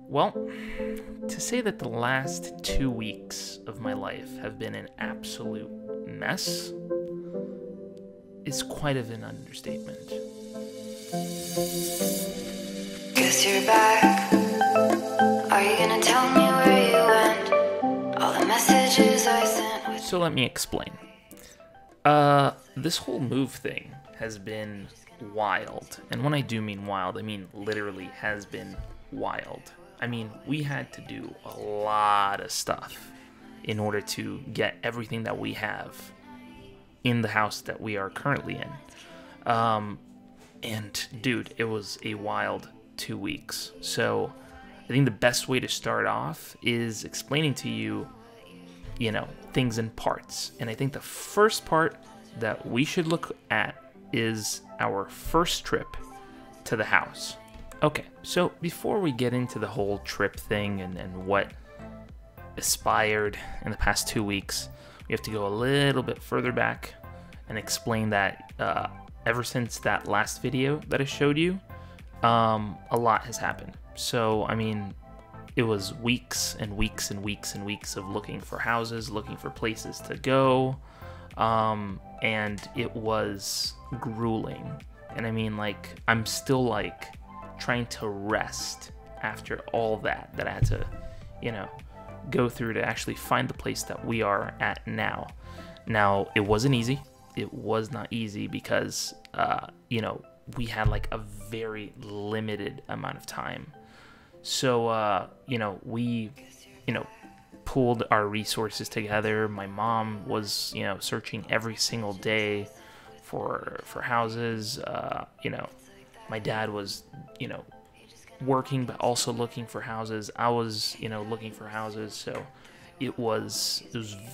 Well, to say that the last 2 weeks of my life have been an absolute mess is quite of an understatement. Guess you're back. Are you gonna tell me where you went? All the messages I sent. So let me explain. This whole move thing has been wild. And when I do mean wild, I mean literally has been wild. I mean, we had to do a lot of stuff in order to get everything that we have in the house that we are currently in. And dude, it was a wild 2 weeks. So I think the best way to start off is explaining to you, things in parts. And I think the first part that we should look at is our first trip to the house. Okay, so before we get into the whole trip thing and what aspired in the past 2 weeks, we have to go a little bit further back and explain that ever since that last video that I showed you, a lot has happened. So, I mean, it was weeks and weeks and weeks and weeks of looking for houses, looking for places to go, and it was grueling. And I mean, I'm still, trying to rest after all that I had to, go through to actually find the place that we are at now. Now, it wasn't easy. It was not easy because, we had a very limited amount of time. So, we, pulled our resources together. My mom was, searching every single day for houses. My dad was, working, but also looking for houses. I was, looking for houses. So it was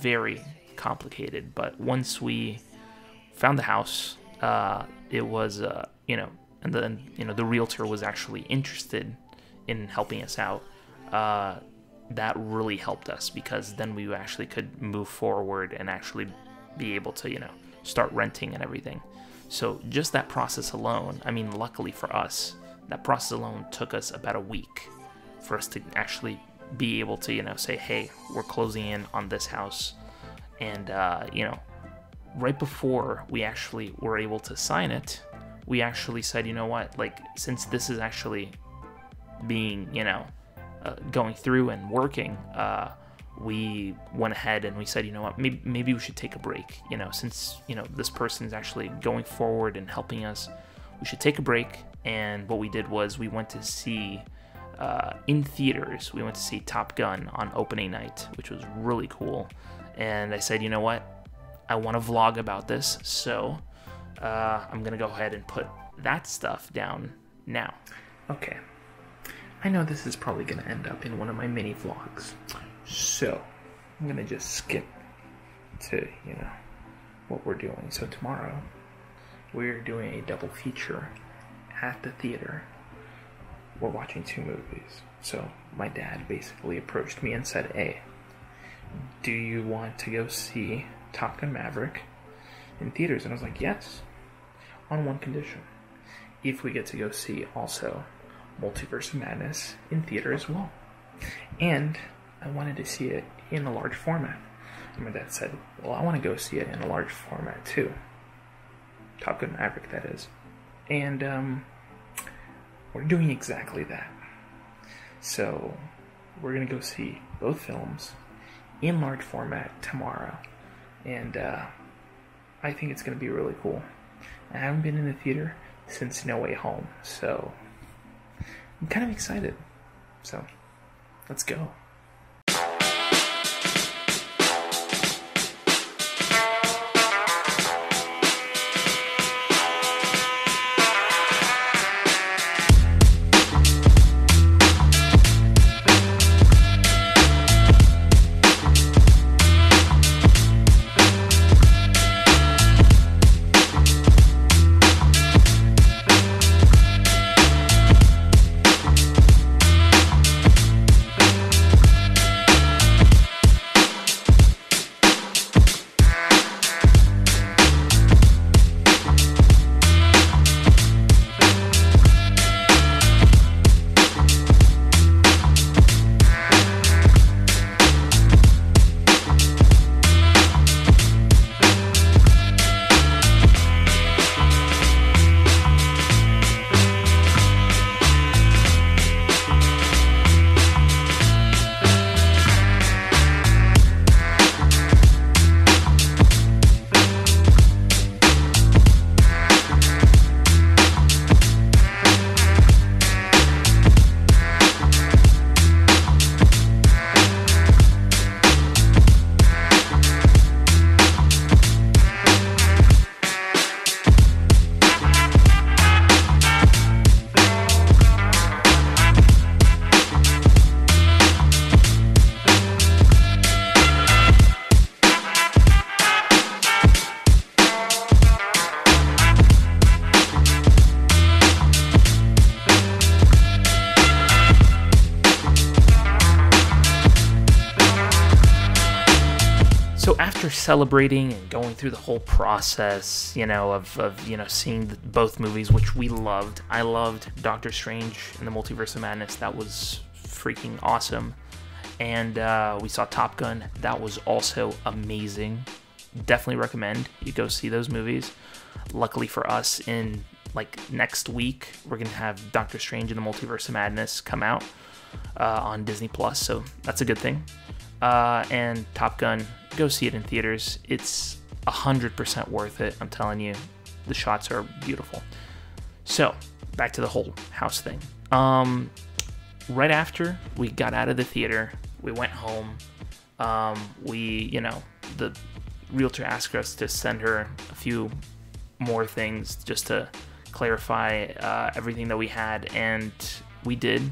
very complicated. But once we found the house, it was, and then, the realtor was actually interested in helping us out. That really helped us because then we actually could move forward and actually be able to, start renting and everything. So just that process alone, I mean, luckily for us, that process alone took us about a week for us to actually be able to, say, hey, we're closing in on this house. And, right before we actually were able to sign it, we actually said, you know what, since this is actually being, going through and working, we went ahead and we said, you know what, maybe we should take a break, since, this person is actually going forward and helping us, we should take a break. And what we did was we went to see, in theaters, we went to see Top Gun on opening night, which was really cool. And I said, you know what, I want to vlog about this, so I'm going to go ahead and put that stuff down now. Okay, I know this is probably going to end up in one of my mini vlogs. So, I'm going to just skip to, what we're doing. So tomorrow, we're doing a double feature at the theater. We're watching 2 movies. So, my dad basically approached me and said, hey, do you want to go see Top Gun Maverick in theaters? And I was like, yes, on one condition. If we get to go see also Multiverse of Madness in theater as well. And I wanted to see it in a large format. And my dad said, well, I want to go see it in a large format too. Top Gun Maverick, that is. And we're doing exactly that. So we're going to go see both films in large format tomorrow. And I think it's going to be really cool. I haven't been in the theater since No Way Home, so I'm kind of excited. So let's go. celebrating and going through the whole process, you know, of you know, seeing both movies, which we loved. I loved Doctor Strange and the Multiverse of Madness. That was freaking awesome. And we saw Top Gun. That was also amazing. Definitely recommend you go see those movies. Luckily for us, in like next week, we're gonna have Doctor Strange and the Multiverse of Madness come out on Disney Plus, so that's a good thing. And Top Gun, go see it in theaters. It's 100% worth it. I'm telling you, the shots are beautiful. So back to the whole house thing. Right after we got out of the theater, we went home. You know, the realtor asked us to send her a few more things just to clarify everything that we had, and we did.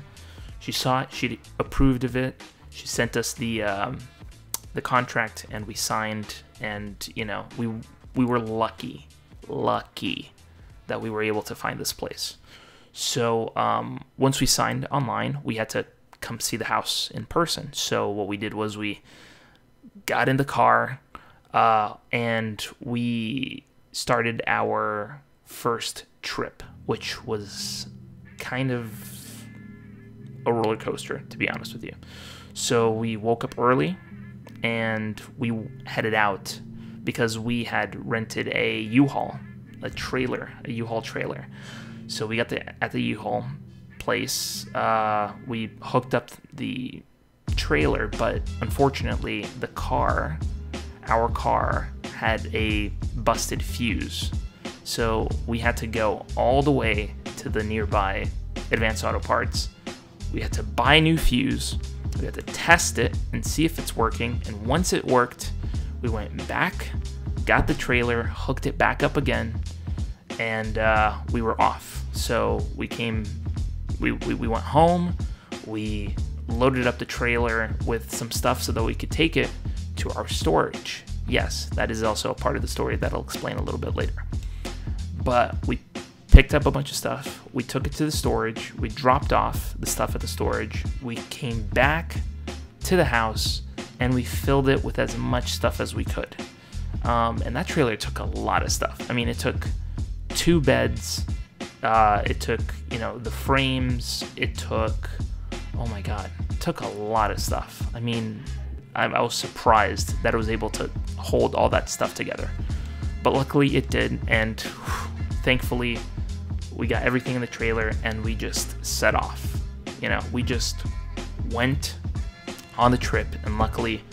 She saw it. She approved of it. She sent us the contract, and we signed. And you know, we were lucky that we were able to find this place. So once we signed online, we had to come see the house in person. So what we did was we got in the car and we started our first trip, which was kind of a roller coaster, to be honest with you. So we woke up early and we headed out because we had rented a U-Haul, a U-Haul trailer. So we got at the U-Haul place. We hooked up the trailer, but unfortunately our car had a busted fuse. So we had to go all the way to the nearby Advanced Auto Parts. We had to buy a new fuse. We had to test it and see if it's working. And once it worked, we went back, got the trailer, hooked it back up again, and we were off. So we went home, we loaded up the trailer with some stuff so that we could take it to our storage. Yes, that is also a part of the story that I'll explain a little bit later. But we picked up a bunch of stuff, we took it to the storage, we dropped off the stuff at the storage, we came back to the house, and we filled it with as much stuff as we could. And that trailer took a lot of stuff. I mean, it took 2 beds, it took, you know, the frames, it took, oh my god, it took a lot of stuff. I mean, I was surprised that it was able to hold all that stuff together. But luckily it did, and thankfully we got everything in the trailer and we just set off. You know, we just went on the trip, and luckily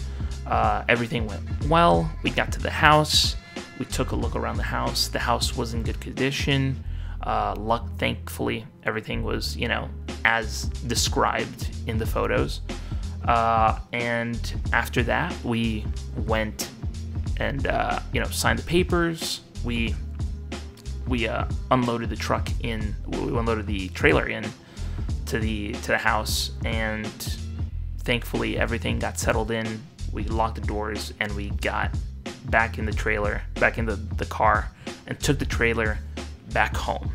everything went well. We got to the house, we took a look around the house. The house was in good condition. Thankfully everything was, you know, as described in the photos. And after that we went and you know, signed the papers. We unloaded the truck in. We unloaded the trailer in to the house, and thankfully everything got settled in. We locked the doors and we got back in the trailer, back in the car, and took the trailer back home.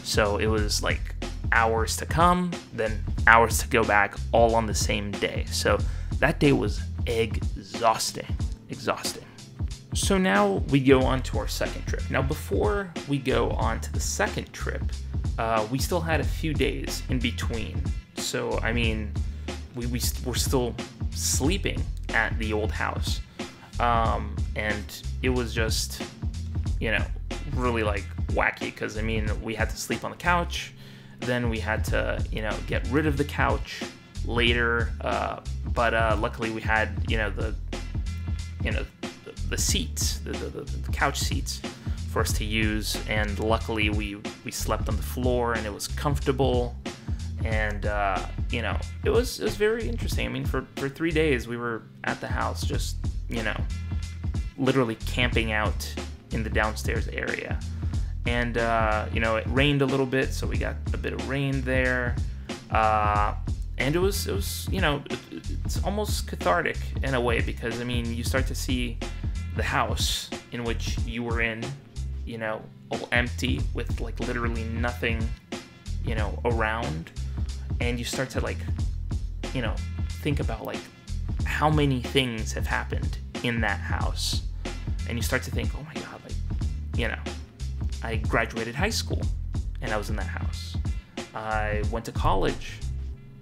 So it was like hours to come, then hours to go back, all on the same day. So that day was exhausting. So now we go on to our second trip. Now before we go on to the second trip, we still had a few days in between. So I mean, we were still sleeping at the old house, and it was just, you know, really like wacky, because I mean, we had to sleep on the couch, then we had to, you know, get rid of the couch later, but luckily we had, you know, the seats, the couch seats for us to use, and luckily we slept on the floor and it was comfortable. And you know, it was very interesting. I mean, for 3 days we were at the house, just, you know, literally camping out in the downstairs area. And you know, it rained a little bit, so we got a bit of rain there. And it was you know, it's almost cathartic in a way, because I mean, you start to see the house in which you were in, you know, all empty with like literally nothing, you know, around. And you start to, like, you know, think about like how many things have happened in that house. And you start to think, oh my God, like, you know, I graduated high school and I was in that house. I went to college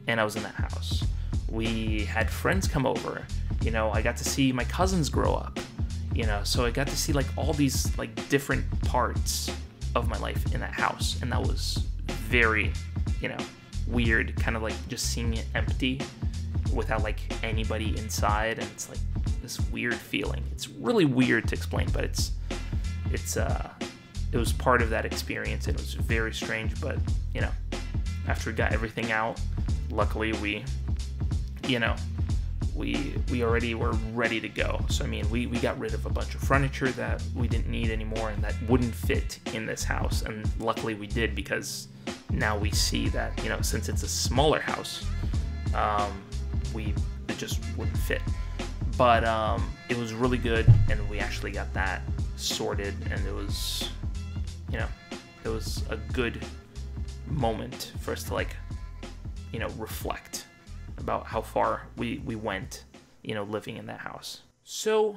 and I was in that house. We had friends come over. You know, I got to see my cousins grow up. You know, so I got to see like all these like different parts of my life in that house. And that was very, you know, weird, kind of like just seeing it empty without like anybody inside. And it's like this weird feeling. It's really weird to explain, but it was part of that experience. And it was very strange, but you know, after we got everything out, luckily we already were ready to go. So I mean, we got rid of a bunch of furniture that we didn't need anymore and that wouldn't fit in this house. And luckily we did, because now we see that, you know, since it's a smaller house, it just wouldn't fit. But it was really good, and we actually got that sorted, and it was, you know, it was a good moment for us to like, you know, reflect about how far we went, you know, living in that house. So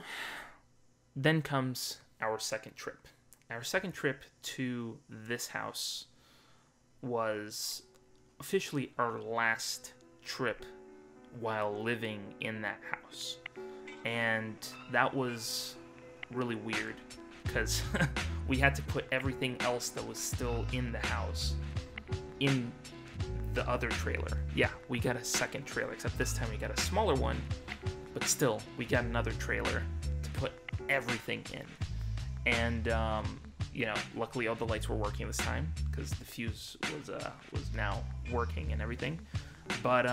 then comes our second trip. Our second trip to this house was officially our last trip while living in that house. And that was really weird, because we had to put everything else that was still in the house in the other trailer. Yeah, we got a second trailer, except this time we got a smaller one, but still, we got another trailer to put everything in. And, you know, luckily all the lights were working this time, because the fuse was now working and everything. But,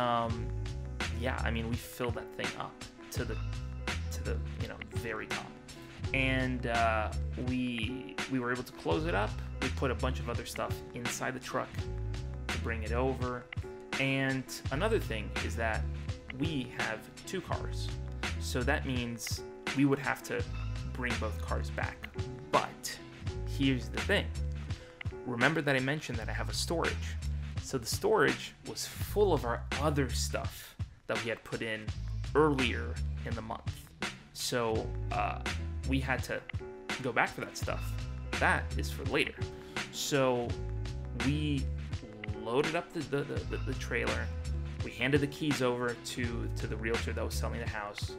yeah, I mean, we filled that thing up to the you know, very top. And we were able to close it up. We put a bunch of other stuff inside the truck to bring it over. And another thing is that we have 2 cars. So that means we would have to bring both cars back. But here's the thing. Remember that I mentioned that I have a storage. So the storage was full of our other stuff that we had put in earlier in the month. So we had to go back for that stuff. That is for later. So we loaded up the trailer. We handed the keys over to the realtor that was selling the house,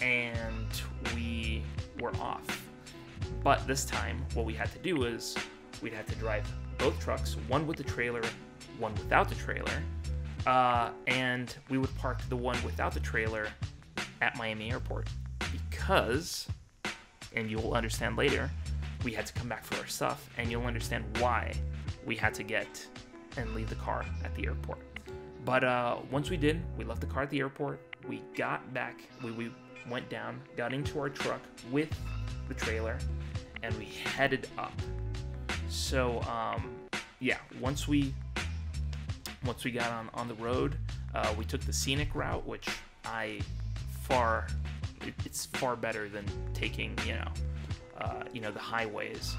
and we were off. But this time, what we had to do is we'd have to drive both trucks, one with the trailer, one without the trailer, and we would park the one without the trailer at Miami Airport, because, and you'll understand later, we had to come back for our stuff, and you'll understand why we had to get and leave the car at the airport. But once we did, we left the car at the airport. We got back, we went down, got into our truck with the trailer, and we headed up. So yeah, once we got on the road, we took the scenic route, which it's far better than taking the highways.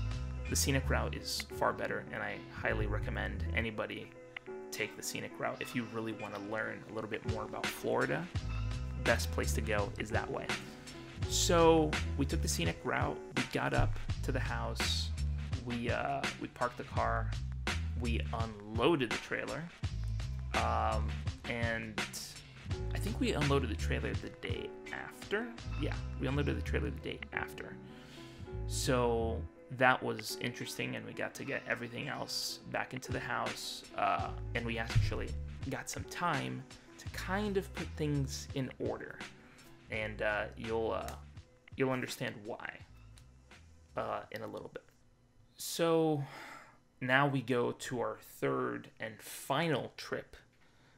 The scenic route is far better, and I highly recommend anybody take the scenic route if you really want to learn a little bit more about Florida. Best place to go is that way. So we took the scenic route. We got up to the house. We parked the car. We unloaded the trailer, and I think we unloaded the trailer the day after. Yeah, we unloaded the trailer the day after. So that was interesting, and we got to get everything else back into the house, and we actually got some time to kind of put things in order, and you'll understand why in a little bit. So now we go to our third and final trip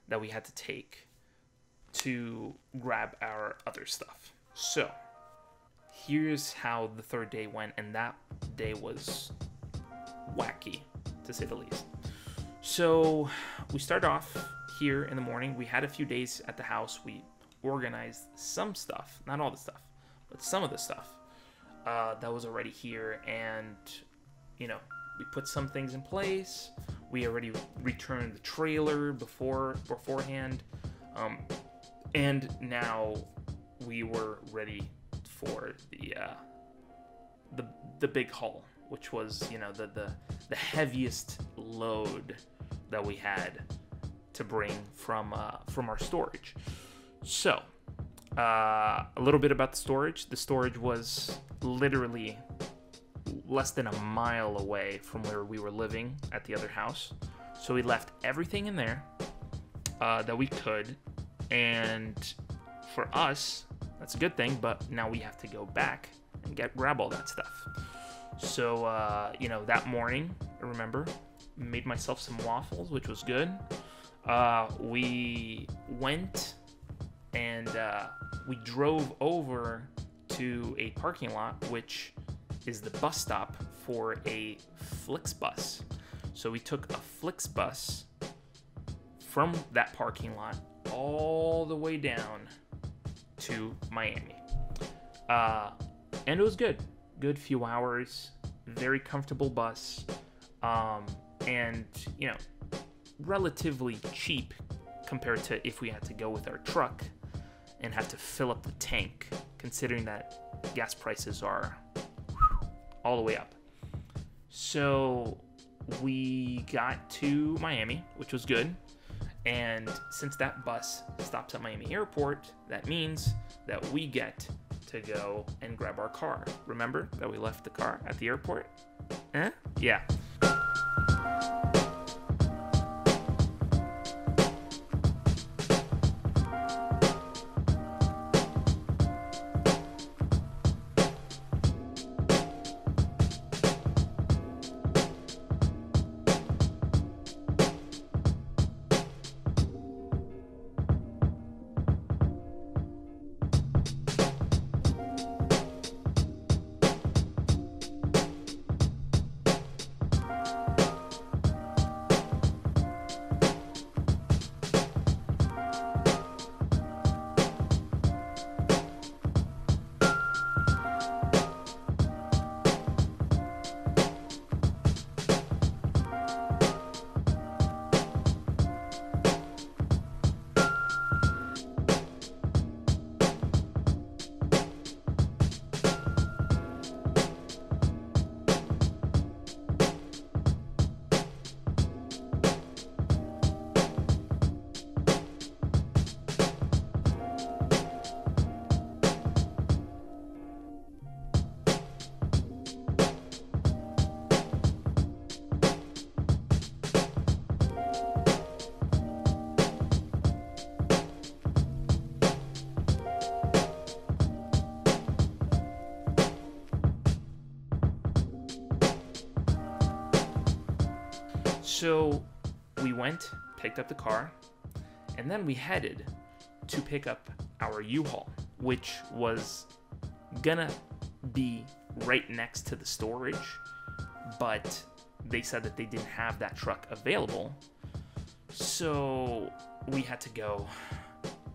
that we had to take to grab our other stuff. So here's how the third day went, and that day was wacky, to say the least. So we start off here in the morning. We had a few days at the house. We organized some stuff, not all the stuff, but some of the stuff that was already here, and we put some things in place. We already returned the trailer beforehand, and now we were ready for the big haul, which was, you know, the heaviest load that we had to bring from our storage. So, a little bit about the storage. The storage was literally less than a mile away from where we were living at the other house. So we left everything in there that we could, and for us, that's a good thing, but now we have to go back and grab all that stuff. So, you know, that morning, I remember, made myself some waffles, which was good. We went and we drove over to a parking lot, which is the bus stop for a Flixbus. So we took a Flixbus from that parking lot all the way down to Miami. And it was good. Good few hours, very comfortable bus, and, you know, relatively cheap compared to if we had to go with our truck and have to fill up the tank, considering that gas prices are all the way up. So we got to Miami, which was good. And since that bus stops at Miami Airport, that means that we get to go and grab our car. Remember that we left the car at the airport? Yeah. So we went, picked up the car, and then we headed to pick up our U-Haul, which was gonna be right next to the storage, but they said that they didn't have that truck available. So we had to go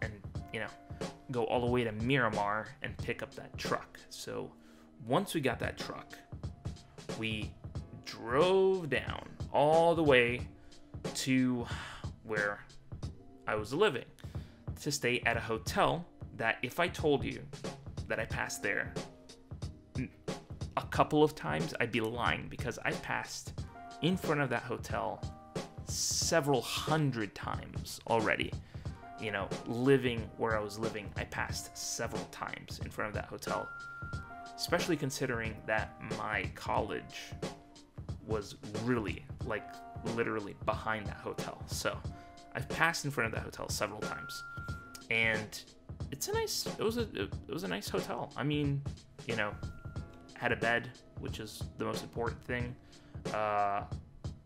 and, you know, go all the way to Miramar and pick up that truck. So once we got that truck, we drove down all the way to where I was living to stay at a hotel that, if I told you that I passed there a couple of times, I'd be lying, because I passed in front of that hotel several hundred times already. You know, living where I was living, I passed several times in front of that hotel, especially considering that my college was really, like, literally behind that hotel. So I've passed in front of that hotel several times, and it was a nice hotel. I mean, you know, had a bed, which is the most important thing.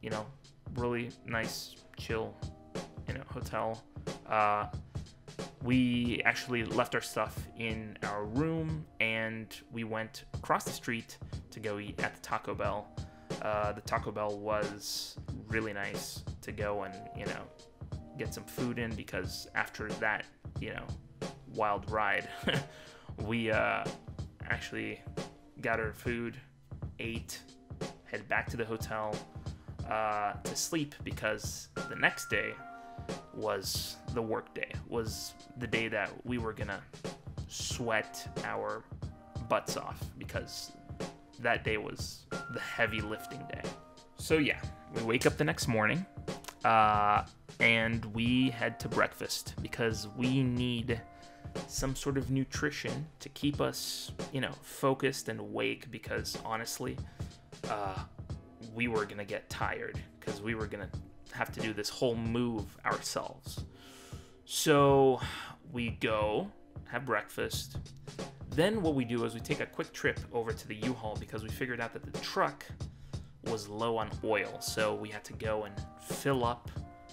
You know, really nice, chill, you know, hotel. We actually left our stuff in our room, and we went across the street to go eat at the Taco Bell. The Taco Bell was really nice to go and, you know, get some food in, because after that, you know, wild ride, we actually got our food, ate, headed back to the hotel to sleep, because the next day was the work day, was the day that we were gonna sweat our butts off, because that day was the heavy lifting day. So yeah, we wake up the next morning, and we head to breakfast because we need some sort of nutrition to keep us, focused and awake, because honestly, we were gonna get tired because we were gonna have to do this whole move ourselves. So we go have breakfast. Then what we do is we take a quick trip over to the U-Haul because we figured out that the truck was low on oil. So we had to go and fill up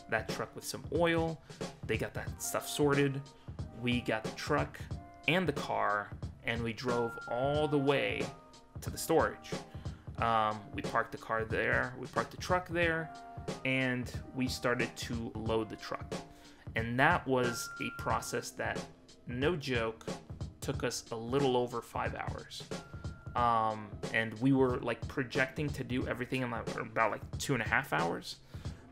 that truck with some oil. They got that stuff sorted. We got the truck and the car, and we drove all the way to the storage. We parked the car there, we parked the truck there, and we started to load the truck. And that was a process that, no joke, took us a little over 5 hours. And we were like projecting to do everything in about like 2.5 hours.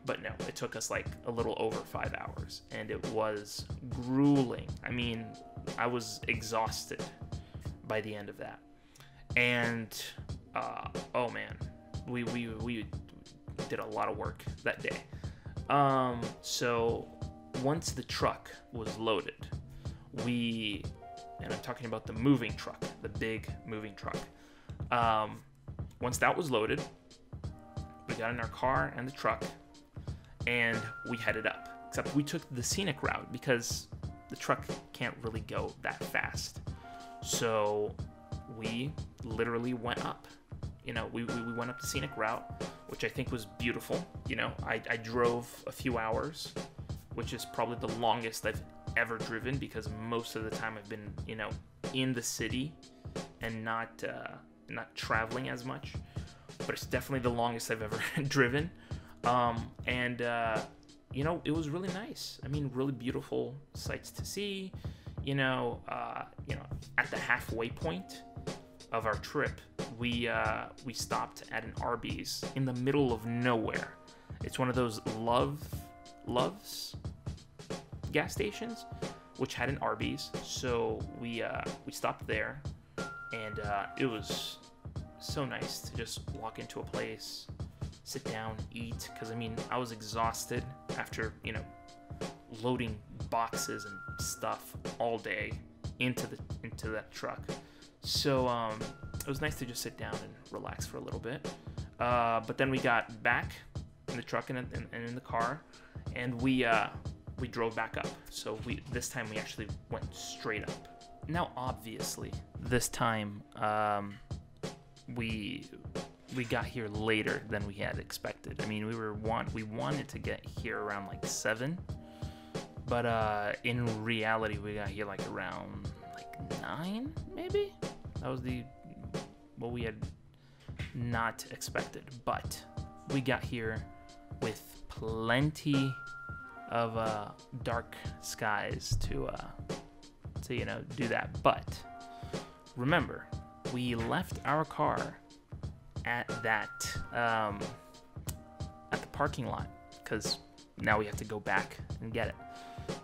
But no, it took us like a little over 5 hours, and it was grueling. I mean, I was exhausted by the end of that. And oh man, we did a lot of work that day. So once the truck was loaded, and I'm talking about the moving truck, the big moving truck. Once that was loaded, we got in our car and the truck, and we headed up. Except we took the scenic route because the truck can't really go that fast. So we literally went up. We went up the scenic route, which I think was beautiful. I drove a few hours, which is probably the longest I've ever driven, because most of the time I've been, in the city and not traveling as much. But it's definitely the longest I've ever driven. It was really nice. I mean, really beautiful sights to see. At the halfway point of our trip, we stopped at an Arby's in the middle of nowhere. It's one of those Love's gas stations, which had an Arby's. So we stopped there, and it was so nice to just walk into a place, sit down, eat, because I was exhausted after loading boxes and stuff all day into that truck. So it was nice to just sit down and relax for a little bit. But then we got back in the truck and in the car, and we drove back up. So this time we actually went straight up. Now obviously this time we got here later than we had expected. I mean, we wanted to get here around like 7, but in reality we got here like around like 9 maybe. That was what we had not expected, but we got here with plenty of dark skies to do that. But remember, we left our car at the parking lot because now we have to go back and get it.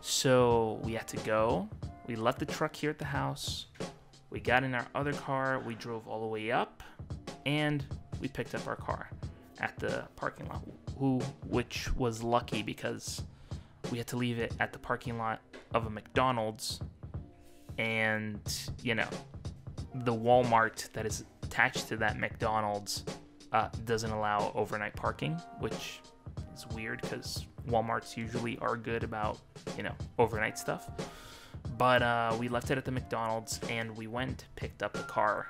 So we had to go. We left the truck here at the house. We got in our other car. We drove all the way up, and we picked up our car at the parking lot, which was lucky because we had to leave it at the parking lot of a McDonald's, and the Walmart that is attached to that McDonald's doesn't allow overnight parking, which is weird because Walmarts usually are good about overnight stuff. But we left it at the McDonald's, and we went, picked up the car,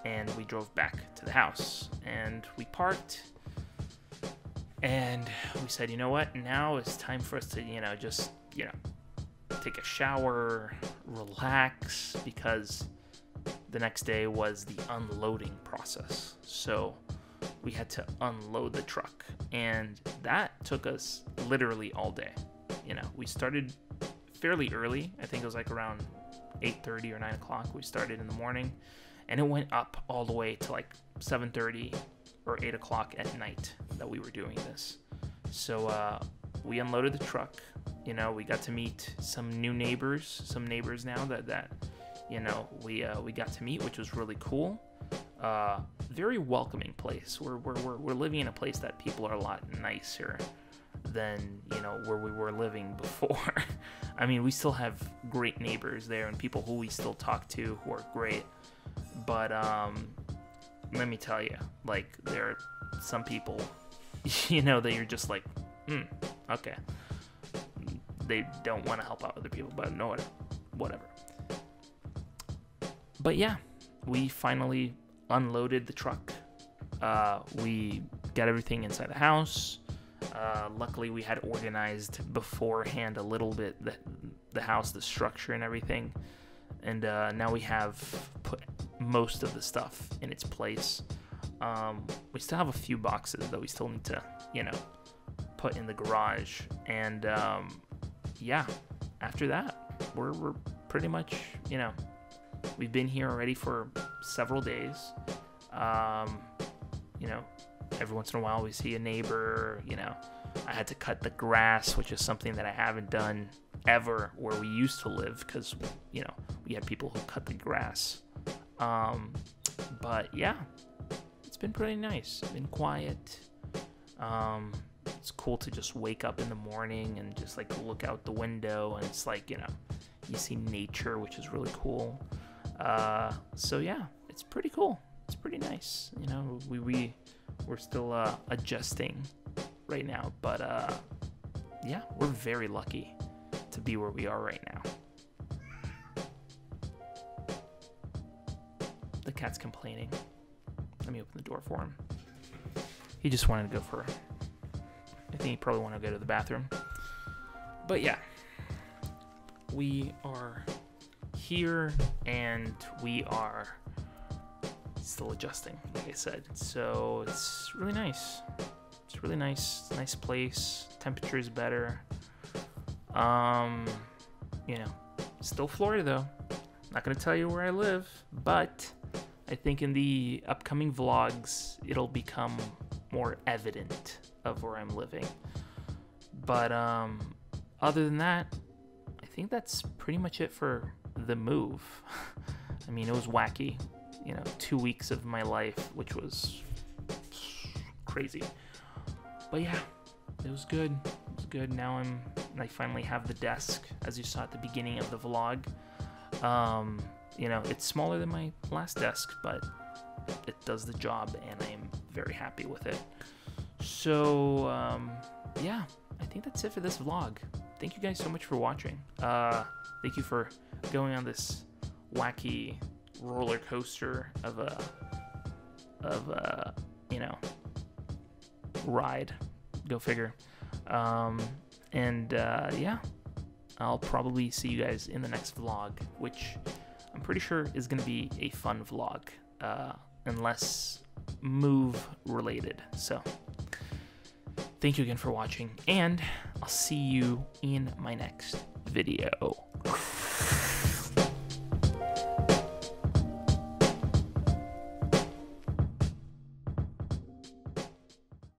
and we drove back to the house, and we parked, and we said, you know what, now it's time for us to just take a shower, relax, because the next day was the unloading process. So we had to unload the truck, and that took us literally all day. We started fairly early. I think it was like around 8:30 or 9 o'clock. We started in the morning, and it went up all the way to like 7:30 or 8 o'clock at night that we were doing this. So we unloaded the truck. We got to meet some new neighbors, now that we got to meet, which was really cool. very welcoming place. We're living in a place that people are a lot nicer than, you know, where we were living before. I mean, we still have great neighbors there and people who we still talk to who are great. But let me tell you, like, there are some people, you know, that you're just like, okay. They don't want to help out other people, but no, whatever. But yeah, we finally unloaded the truck. We got everything inside the house. Luckily, we had organized beforehand a little bit the house, the structure and everything. And now we have put most of the stuff in its place. We still have a few boxes that we still need to, you know, put in the garage. And yeah, after that, we're pretty much, you know, we've been here already for several days. You know, every once in a while we see a neighbor. You know, I had to cut the grass, which is something that I haven't done ever where we used to live, because, you know, we had people who cut the grass. But yeah, it's been pretty nice. It's been quiet. It's cool to just wake up in the morning and just like look out the window, and it's like, you know, you see nature, which is really cool. So yeah, it's pretty cool. It's pretty nice. You know, we're still adjusting right now, but yeah, we're very lucky to be where we are right now. The cat's complaining. Let me open the door for him. He just wanted to go for, I think he probably wanted to go to the bathroom. But yeah, we are here and we are still adjusting, like I said. So it's really nice. It's really nice. Nice place. Temperature is better. You know, still Florida though. Not gonna tell you where I live, but I think in the upcoming vlogs it'll become more evident of where I'm living. But other than that, I think that's pretty much it for the move. I mean, it was wacky, you know, 2 weeks of my life, which was crazy. But yeah, it was good. It was good. Now I finally have the desk, as you saw at the beginning of the vlog. You know, it's smaller than my last desk, but it does the job, and I'm very happy with it. So yeah, I think that's it for this vlog. Thank you guys so much for watching. Thank you for going on this wacky roller coaster of a you know, ride. Go figure. Yeah, I'll probably see you guys in the next vlog, which I'm pretty sure is gonna be a fun vlog, unless move related. So thank you again for watching, and I'll see you in my next video.